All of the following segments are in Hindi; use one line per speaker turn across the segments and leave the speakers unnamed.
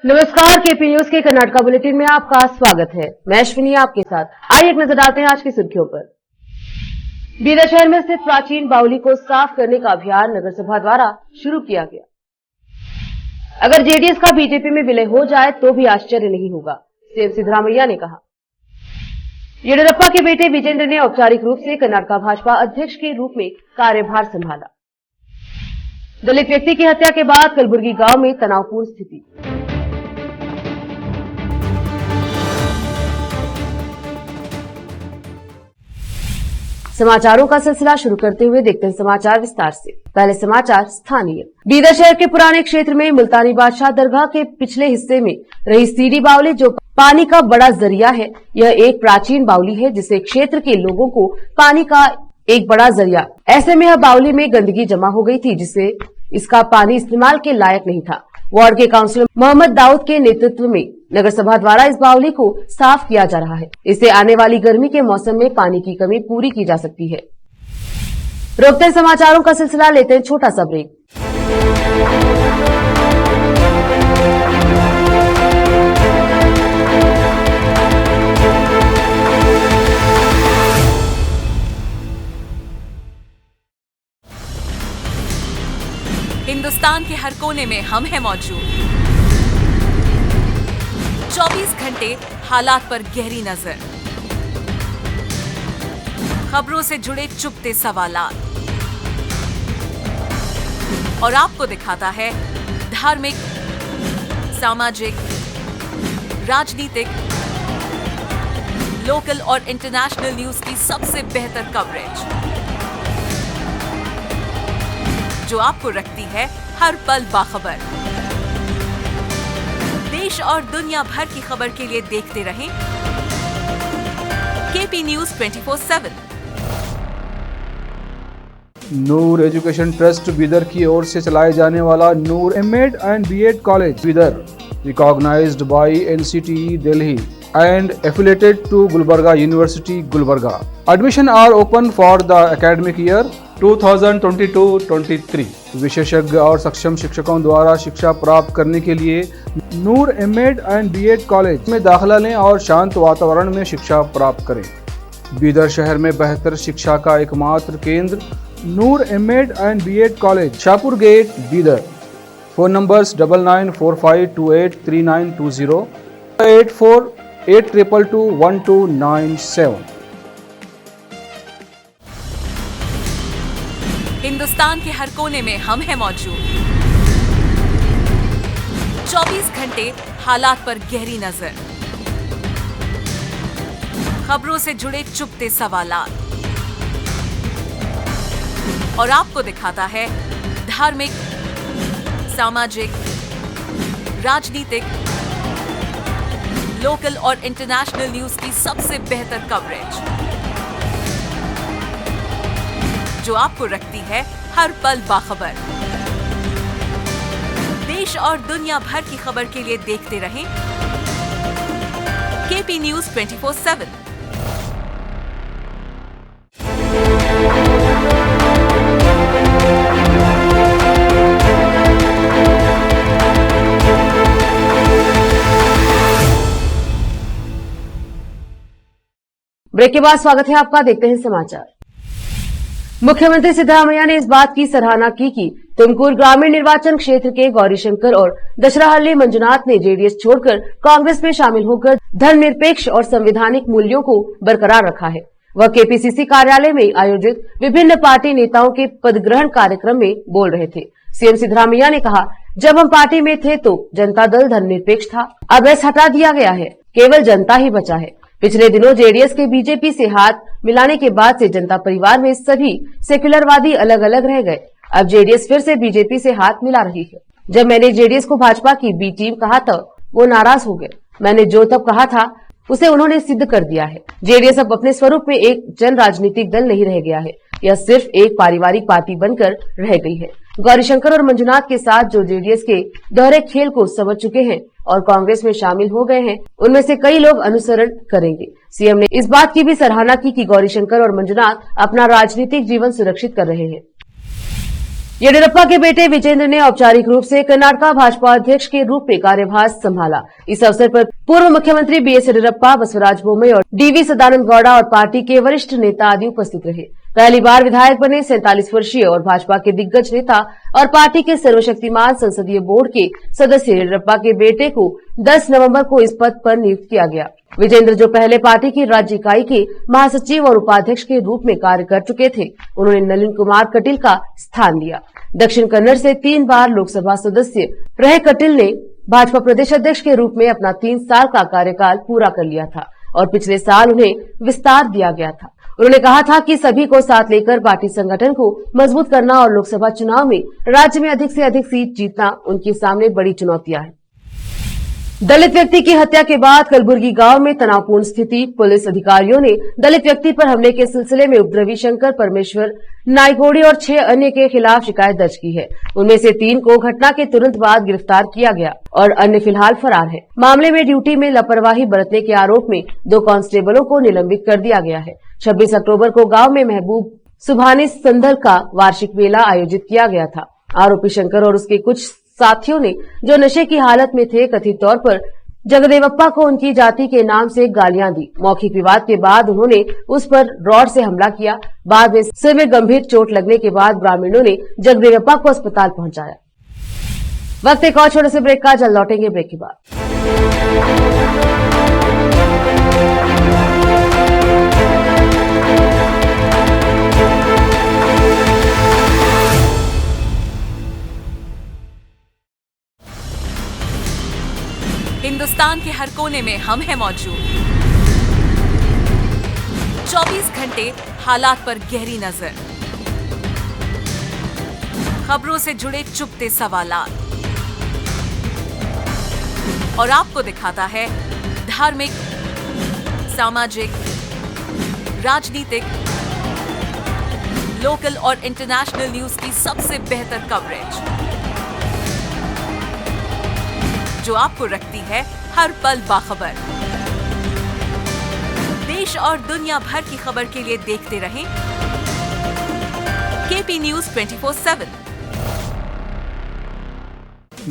नमस्कार, केपी न्यूज के कर्नाटका बुलेटिन में आपका स्वागत है। मैं अश्विनी आपके साथ। आइए एक नजर डालते हैं आज की सुर्खियों पर। बीदर शहर में स्थित प्राचीन बावली को साफ करने का अभियान नगर सभा द्वारा शुरू किया गया। अगर जेडीएस का बीजेपी में विलय हो जाए तो भी आश्चर्य नहीं होगा, सीएम सिद्धरामैया ने कहा। येडियुरप्पा के बेटे विजेंद्र ने औपचारिक रूप से कर्नाटका भाजपा अध्यक्ष के रूप में कार्यभार संभाला। दलित व्यक्ति की हत्या के बाद कलबुर्गी गांव में तनावपूर्ण स्थिति। समाचारों का सिलसिला शुरू करते हुए देखते हैं समाचार विस्तार से। पहले समाचार स्थानीय। बीदर शहर के पुराने क्षेत्र में मुल्तानी बादशाह दरगाह के पिछले हिस्से में रही सीडी बावली जो पानी का बड़ा जरिया है, यह एक प्राचीन बावली है जिसे क्षेत्र के लोगों को पानी का एक बड़ा जरिया। ऐसे में यह बावली में गंदगी जमा हो गई थी जिससे इसका पानी इस्तेमाल के लायक नहीं था। वार्ड के काउंसिलर मोहम्मद दाऊद के नेतृत्व में नगर सभा द्वारा इस बावली को साफ किया जा रहा है। इससे आने वाली गर्मी के मौसम में पानी की कमी पूरी की जा सकती है। रोकते हैं समाचारों का सिलसिला, लेते हैं छोटा सा ब्रेक।
हिंदुस्तान के हर कोने में हम हैं मौजूद। 24 घंटे हालात पर गहरी नजर, खबरों से जुड़े चुपते सवालात और आपको दिखाता है धार्मिक, सामाजिक, राजनीतिक, लोकल और इंटरनेशनल न्यूज की सबसे बेहतर कवरेज जो आपको रखती है हर पल बाखबर। देश और दुनिया भर की खबर के लिए देखते रहें KP news 24/7।
Noor education trust Bidar की ओर से चलाए जाने वाला Noor MEd and BEd college Bidar, recognised by NCTE Delhi and affiliated to Gulbarga University, Gulbarga. Admission are open for the academic year 2022-23. विशेषज्ञ और सक्षम शिक्षकों द्वारा शिक्षा प्राप्त करने के लिए नूर एमएड एंड बीएड कॉलेज में दाखिला लें और शांत वातावरण में शिक्षा प्राप्त करें। बीदर शहर में बेहतर शिक्षा का एकमात्र केंद्र Noor MEd and BEd college, Shahpur gate, Bidar. Phone numbers 9945283920, 8482221297।
Hindustan के हर कोने में हम हैं मौजूद। 24 घंटे हालात पर गहरी नजर, खबरों से जुड़े चुपते सवालात और आपको दिखाता है धार्मिक, सामाजिक, राजनीतिक, लोकल और इंटरनेशनल न्यूज की सबसे बेहतर कवरेज जो आपको रखती है हर पल बाखबर। देश और दुनिया भर की खबर के लिए देखते रहें केपी न्यूज 24/7।
ब्रेक के बाद स्वागत है आपका। देखते हैं समाचार। मुख्यमंत्री सिद्धरामैया ने इस बात की सराहना की कि तुमकुर ग्रामीण निर्वाचन क्षेत्र के गौरीशंकर और दशराहल्ली मंजुनाथ ने जेडीएस छोड़कर कांग्रेस में शामिल होकर धर्मनिरपेक्ष और संवैधानिक मूल्यों को बरकरार रखा है। वह केपीसीसी कार्यालय में आयोजित विभिन्न पार्टी नेताओं के पदग्रहण कार्यक्रम में बोल रहे थे। सीएम सिद्धरामैया ने कहा, जब हम पार्टी में थे तो जनता दल धर्मनिरपेक्ष था, अब ऐसा हटा दिया गया है, केवल जनता ही बचा है। पिछले दिनों जेडीएस के बीजेपी से हाथ मिलाने के बाद से जनता परिवार में सभी सेक्युलरवादी अलग अलग रह गए। अब जेडीएस फिर से बीजेपी से हाथ मिला रही है। जब मैंने जेडीएस को भाजपा की बी टीम कहा तो वो नाराज हो गए। मैंने जो तब कहा था उसे उन्होंने सिद्ध कर दिया है। जेडीएस अब अपने स्वरूप में एक जन राजनीतिक दल नहीं रह गया है, यह सिर्फ एक पारिवारिक पार्टी बनकर रह गई है। गौरीशंकर और मंजुनाथ के साथ जो जेडीएस के दोहरे खेल को समझ चुके हैं और कांग्रेस में शामिल हो गए हैं, उनमें से कई लोग अनुसरण करेंगे। सीएम ने इस बात की भी सराहना की कि गौरीशंकर और मंजुनाथ अपना राजनीतिक जीवन सुरक्षित कर रहे हैं। येडियुरप्पा के बेटे विजेंद्र ने औपचारिक रूप से कर्नाटक भाजपा अध्यक्ष के रूप में कार्यभार संभाला। इस अवसर पर पूर्व मुख्यमंत्री बीएस येडियुरप्पा, बसवराज बोम्मई और डीवी सदानंद गौड़ा और पार्टी के वरिष्ठ नेता आदि उपस्थित रहे। पहली बार विधायक बने 47 वर्षीय और भाजपा के दिग्गज नेता और पार्टी के सर्वशक्तिमान संसदीय बोर्ड के सदस्य येडियुरप्पा के बेटे को 10 नवंबर को इस पद पर नियुक्त किया गया। विजेंद्र, जो पहले पार्टी की राज्य इकाई के महासचिव और उपाध्यक्ष के रूप में कार्य कर चुके थे, उन्होंने नलिन कुमार कटील का स्थान लिया। दक्षिण कन्नड़ से 3 बार लोकसभा सदस्य रहे कटील ने भाजपा प्रदेश अध्यक्ष के रूप में अपना 3 साल का कार्यकाल पूरा कर लिया था और पिछले साल उन्हें विस्तार दिया गया था। उन्होंने कहा था कि सभी को साथ लेकर पार्टी संगठन को मजबूत करना और लोकसभा चुनाव में राज्य में अधिक से अधिक सीट जीतना उनके सामने बड़ी चुनौतियां हैं। दलित व्यक्ति की हत्या के बाद कलबुर्गी गांव में तनावपूर्ण स्थिति। पुलिस अधिकारियों ने दलित व्यक्ति पर हमले के सिलसिले में उपद्रवी शंकर परमेश्वर नायकोड़ी और 6 अन्य के खिलाफ शिकायत दर्ज की है। उनमें से 3 को घटना के तुरंत बाद गिरफ्तार किया गया और अन्य फिलहाल फरार है। मामले में ड्यूटी में लापरवाही बरतने के आरोप में 2 कांस्टेबलों को निलंबित कर दिया गया है। 26 अक्टूबर को गांव में महबूब सुभानी संदल का वार्षिक मेला आयोजित किया गया था। आरोपी शंकर और उसके कुछ साथियों ने, जो नशे की हालत में थे, कथित तौर पर जगदेवप्पा को उनकी जाति के नाम से गालियां दी। मौखिक विवाद के बाद उन्होंने उस पर रॉड से हमला किया। बाद में सिर में गंभीर चोट लगने के बाद ग्रामीणों ने जगदेवप्पा को अस्पताल पहुंचाया। वक्त एक और छोटे से ब्रेक का, जल्द लौटेंगे ब्रेक के बाद।
हिंदुस्तान के हर कोने में हम हैं मौजूद। 24 घंटे हालात पर गहरी नजर, खबरों से जुड़े चुपते सवालात और आपको दिखाता है धार्मिक, सामाजिक, राजनीतिक, लोकल और इंटरनेशनल न्यूज की सबसे बेहतर कवरेज, जो आपको रखती है हर पल बाखबर। देश और दुनिया भर की खबर के लिए देखते रहें KP news 24/7।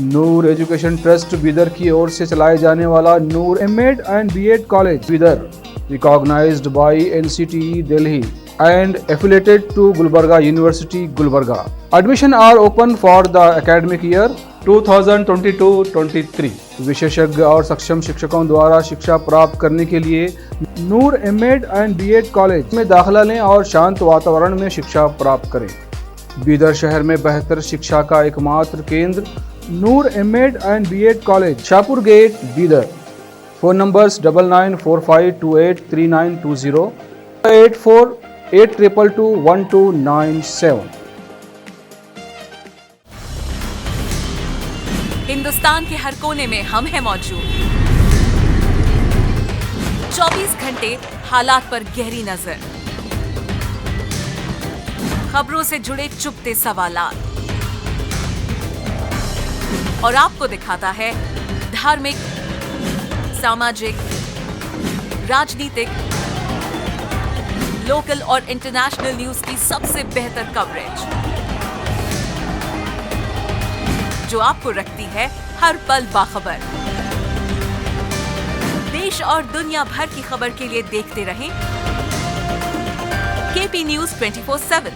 Noor education trust Bidar की ओर से चलाए जाने वाला Noor MEd and BEd college Bidar, recognised by NCTE Delhi and affiliated to Gulbarga University, Gulbarga. Admission are open for the academic year 2022-23. विशेषज्ञ और सक्षम शिक्षकों द्वारा शिक्षा प्राप्त करने के लिए नूर एमएड एंड बीएड कॉलेज में दाखिला लें और शांत वातावरण में शिक्षा प्राप्त करें। बीदर शहर में बेहतर शिक्षा का एकमात्र केंद्र Noor MEd and BEd college, Shahpur gate, Bidar. Phone numbers 9945283920, 8482221297।
Hindustan के हर कोने में हम हैं मौजूद। 24 घंटे हालात पर गहरी नजर, खबरों से जुड़े चुपते सवालात और आपको दिखाता है धार्मिक, सामाजिक, राजनीतिक, लोकल और इंटरनेशनल न्यूज की सबसे बेहतर कवरेज, जो आपको रखती है हर पल बाखबर। देश और दुनिया भर की खबर के लिए देखते रहें केपी न्यूज 24/7।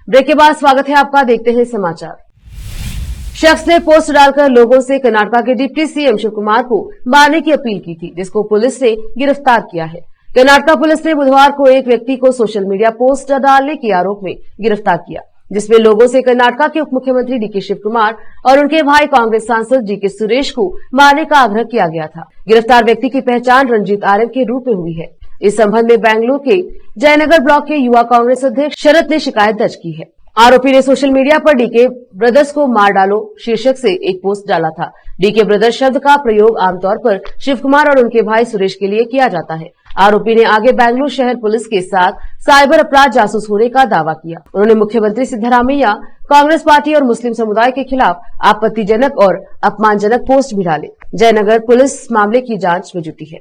ब्रेक के बाद स्वागत है आपका, देखते हैं समाचार। शख्स ने पोस्ट डालकर लोगों से कर्नाटक के डिप्टी सीएम शिव कुमार को मारने की अपील की थी, जिसको पुलिस ने गिरफ्तार किया है। कर्नाटक पुलिस ने बुधवार को एक व्यक्ति को सोशल मीडिया पोस्ट डालने के आरोप में गिरफ्तार किया, जिसमें लोगों से कर्नाटक के उप मुख्यमंत्री डीके शिव कुमार और उनके भाई कांग्रेस सांसद जीके सुरेश को मारने का आग्रह किया गया था। गिरफ्तार व्यक्ति की पहचान रंजीत आर्यन के रूप में हुई है। इस संबंध में बेंगलुरु के जयनगर ब्लॉक के युवा कांग्रेस अध्यक्ष शरद ने शिकायत दर्ज की है। आरोपी ने सोशल मीडिया पर डीके ब्रदर्स को मार डालो शीर्षक से एक पोस्ट डाला था। डीके ब्रदर्स शब्द का प्रयोग आमतौर पर शिव कुमार और उनके भाई सुरेश के लिए किया जाता है। आरोपी ने आगे बेंगलुरु शहर पुलिस के साथ साइबर अपराध जासूस होने का दावा किया। उन्होंने मुख्यमंत्री सिद्धरामैया, कांग्रेस पार्टी और मुस्लिम समुदाय के खिलाफ आपत्तिजनक और अपमानजनक पोस्ट भी डाले। जयनगर पुलिस मामले की जांच में जुटी है।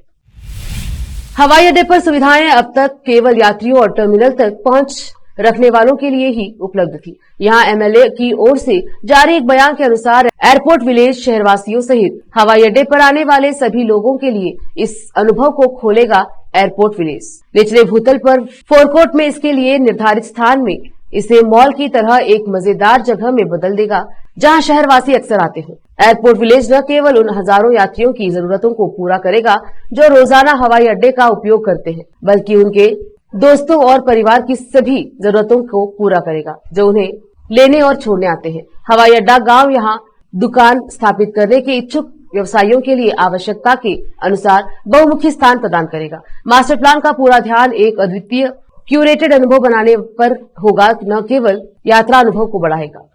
हवाई अड्डे पर सुविधाएं अब तक केवल यात्रियों और टर्मिनल तक पहुंच रखने वालों के लिए ही उपलब्ध थी। यहां एमएलए की ओर से जारी एक बयान के अनुसार एयरपोर्ट विलेज शहरवासियों सहित हवाई अड्डे पर आने वाले सभी लोगों के लिए इस अनुभव को खोलेगा एयरपोर्ट विलेज। निचले भूतल पर फोरकोर्ट में इसके लिए निर्धारित स्थान में इसे मॉल की तरह एक मजेदार जगह में बदल देगा, जहां शहरवासी अक्सर आते हो। एयरपोर्ट विलेज न केवल उन हजारों यात्रियों की जरूरतों को पूरा करेगा जो रोजाना हवाई अड्डे का उपयोग करते हैं, बल्कि उनके दोस्तों और परिवार की सभी जरूरतों को पूरा करेगा जो उन्हें लेने और छोड़ने आते हैं। हवाई अड्डा गांव यहां दुकान स्थापित करने के इच्छुक व्यवसायियों के लिए आवश्यकता के अनुसार बहुमुखी स्थान प्रदान करेगा। मास्टर प्लान का पूरा ध्यान एक अद्वितीय क्यूरेटेड अनुभव बनाने पर होगा, न केवल यात्रा अनुभव को बढ़ाएगा।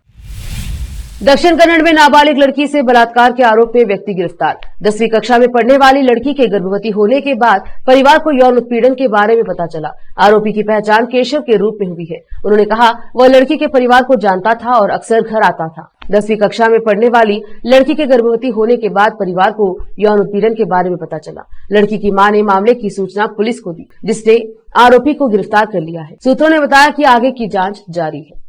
दक्षिण कन्नड़ में नाबालिग लड़की से बलात्कार के आरोप में व्यक्ति गिरफ्तार। 10वीं कक्षा में पढ़ने वाली लड़की के गर्भवती होने के बाद परिवार को यौन उत्पीड़न के बारे में पता चला। आरोपी की पहचान केशव के रूप में हुई है। उन्होंने कहा वह लड़की के परिवार को जानता था और अक्सर घर आता था। 10वीं कक्षा में पढ़ने वाली लड़की के गर्भवती होने के बाद परिवार को यौन उत्पीड़न के बारे में पता चला। लड़की की मां ने मामले की सूचना पुलिस को दी, जिसने आरोपी को गिरफ्तार कर लिया है। सूत्रों ने बताया कि आगे की जांच जारी है।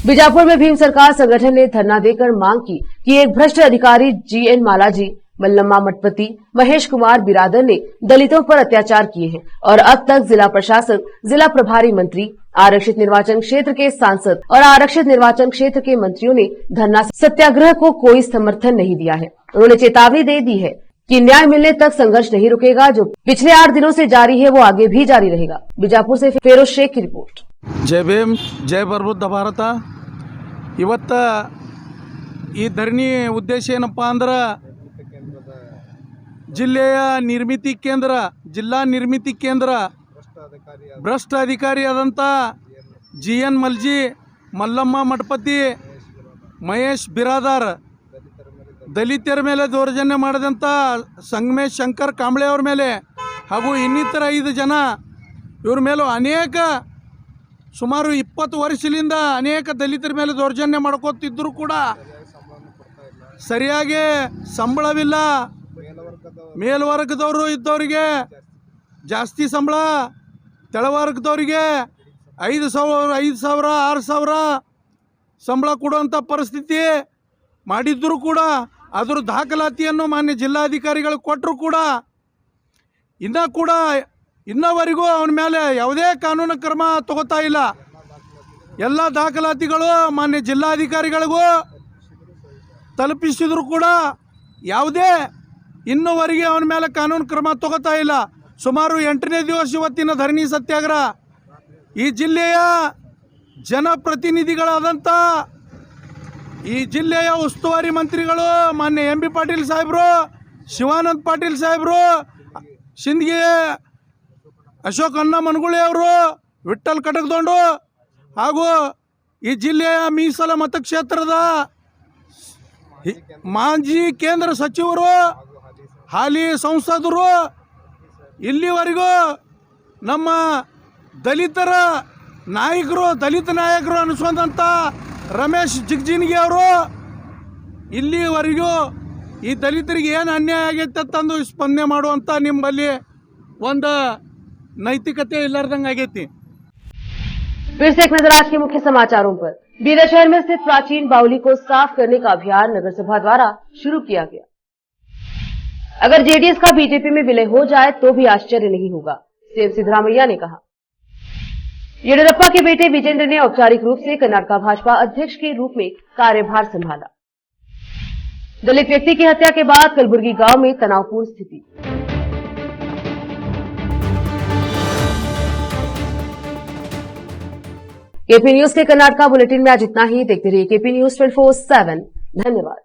बीजापुर में भीम सरकार संगठन ने धरना देकर मांग की कि एक भ्रष्ट अधिकारी जीएन मालाजी, मल्लम्मा मठपति, महेश कुमार बिरादर ने दलितों पर अत्याचार किए हैं और अब तक जिला प्रशासन, जिला प्रभारी मंत्री, आरक्षित निर्वाचन क्षेत्र के सांसद और आरक्षित निर्वाचन क्षेत्र के मंत्रियों ने धरना सत्याग्रह को कोई समर्थन नहीं दिया है। उन्होंने चेतावनी दे दी है कि न्याय मिलने तक संघर्ष नहीं रुकेगा। जो पिछले 8 दिनों से जारी है वो आगे भी जारी रहेगा। बीजापुर से फेरोज शेख की रिपोर्ट।
जय भीम, जय ಪ್ರಬುದ್ಧ ಭಾರತ। ಇವತ್ತು ಈ ಧರಣಿ ಉದ್ದೇಶ ಏನಪ್ಪ ಅಂದ್ರೆ ಜಿಲ್ಲಾ ನಿರ್ಮಿತಿ ಕೇಂದ್ರ ಭ್ರಷ್ಟ ಅಧಿಕಾರಿಯಾದಂಥ GN ಮಲ್ಜಿ, ಮಲ್ಲಮ್ಮ ಮಠಪತಿ, ಮಹೇಶ್ ಬಿರಾದಾರ್ ದಲಿತರ ಮೇಲೆ ದೌರ್ಜನ್ಯ ಮಾಡಿದಂಥ ಸಂಗಮೇಶ್ ಶಂಕರ್ ಕಾಂಬ್ಳೆ ಅವ್ರ ಮೇಲೆ ಹಾಗೂ ಇನ್ನಿತರ 5 ಜನ ಇವ್ರ ಮೇಲೂ ಅನೇಕ ಸುಮಾರು 20 ವರ್ಷದಿಂದ ಅನೇಕ ದಲಿತರ ಮೇಲೆ ದೌರ್ಜನ್ಯ ಮಾಡ್ಕೋತಿದ್ದರೂ ಕೂಡ ಸರಿಯಾಗಿ ಸಂಬಳವಿಲ್ಲ. ಮೇಲ್ವರ್ಗದವರು ಇದ್ದವರಿಗೆ ಜಾಸ್ತಿ ಸಂಬಳ, ತೆಳವರ್ಗದವರಿಗೆ 5,000, 6,000 ಸಂಬಳ ಕೊಡುವಂಥ ಪರಿಸ್ಥಿತಿ ಮಾಡಿದ್ದರೂ ಕೂಡ ಅದರ ದಾಖಲಾತಿಯನ್ನು ಮಾನ್ಯ ಜಿಲ್ಲಾಧಿಕಾರಿಗಳು ಕೊಟ್ಟರು ಕೂಡ ಇನ್ನವರೆಗೂ ಅವನ ಮೇಲೆ ಯಾವುದೇ ಕಾನೂನು ಕ್ರಮ ತಗೋತಾ ಇಲ್ಲ. ಎಲ್ಲ ದಾಖಲಾತಿಗಳು ಮಾನ್ಯ ಜಿಲ್ಲಾಧಿಕಾರಿಗಳಿಗೂ ತಲುಪಿಸಿದ್ರು ಕೂಡ ಯಾವುದೇ ಇನ್ನೂವರೆಗೆ ಅವನ ಮೇಲೆ ಕಾನೂನು ಕ್ರಮ ತಗೋತಾ ಇಲ್ಲ. ಸುಮಾರು 8ನೇ ದಿವಸ ಇವತ್ತಿನ ಧರಣಿ ಸತ್ಯಾಗ್ರಹ. ಈ ಜಿಲ್ಲೆಯ ಜನಪ್ರತಿನಿಧಿಗಳಾದಂಥ ಈ ಜಿಲ್ಲೆಯ ಉಸ್ತುವಾರಿ ಮಂತ್ರಿಗಳು ಮಾನ್ಯ MB ಪಾಟೀಲ್ ಸಾಹೇಬರು, ಶಿವಾನಂದ ಪಾಟೀಲ್ ಸಾಹೇಬರು, ಶಿಂದಗಿ ಅಶೋಕ್ ಅಣ್ಣ ಮನಗುಳಿ ಅವರು, ವಿಠ್ಠಲ್ ಕಟಕದೊಂಡು ಹಾಗೂ ಈ ಜಿಲ್ಲೆಯ ಮೀಸಲ ಮತಕ್ಷೇತ್ರದ ಮಾಜಿ ಕೇಂದ್ರ ಸಚಿವರು, ಹಾಲಿ ಸಂಸದರು, ಇಲ್ಲಿವರೆಗೂ ನಮ್ಮ ದಲಿತರ ನಾಯಕರು, ದಲಿತ ನಾಯಕರು ಅನಿಸುವಂಥ ರಮೇಶ್ ಜಿಗಜಿಣಗಿ ಅವರು ಇಲ್ಲಿವರೆಗೂ ಈ ದಲಿತರಿಗೆ ಏನು ಅನ್ಯಾಯ ಆಗೈತೆ ತಂದು ಸ್ಪಂದನೆ ಮಾಡುವಂಥ ನಿಮ್ಮಲ್ಲಿ ಒಂದು नैतिकता इल्लार्दंग आगेती।
फिर से एक नजर आज के मुख्य समाचारों पर। बीदर शहर में स्थित प्राचीन बावली को साफ करने का अभियान नगर सभा द्वारा शुरू किया गया। अगर जेडीएस का बीजेपी में विलय हो जाए तो भी आश्चर्य नहीं होगा, सीएम सिद्धरामैया ने कहा। येडियुरप्पा के बेटे विजेंद्र ने औपचारिक रूप से कर्नाटक भाजपा अध्यक्ष के रूप में कार्यभार संभाला। दलित व्यक्ति की हत्या के बाद कलबुर्गी गांव में तनावपूर्ण स्थिति। केपी न्यूज के कर्नाटक बुलेटिन में आज इतना ही। देखते रहिए केपी न्यूज 24/7। धन्यवाद।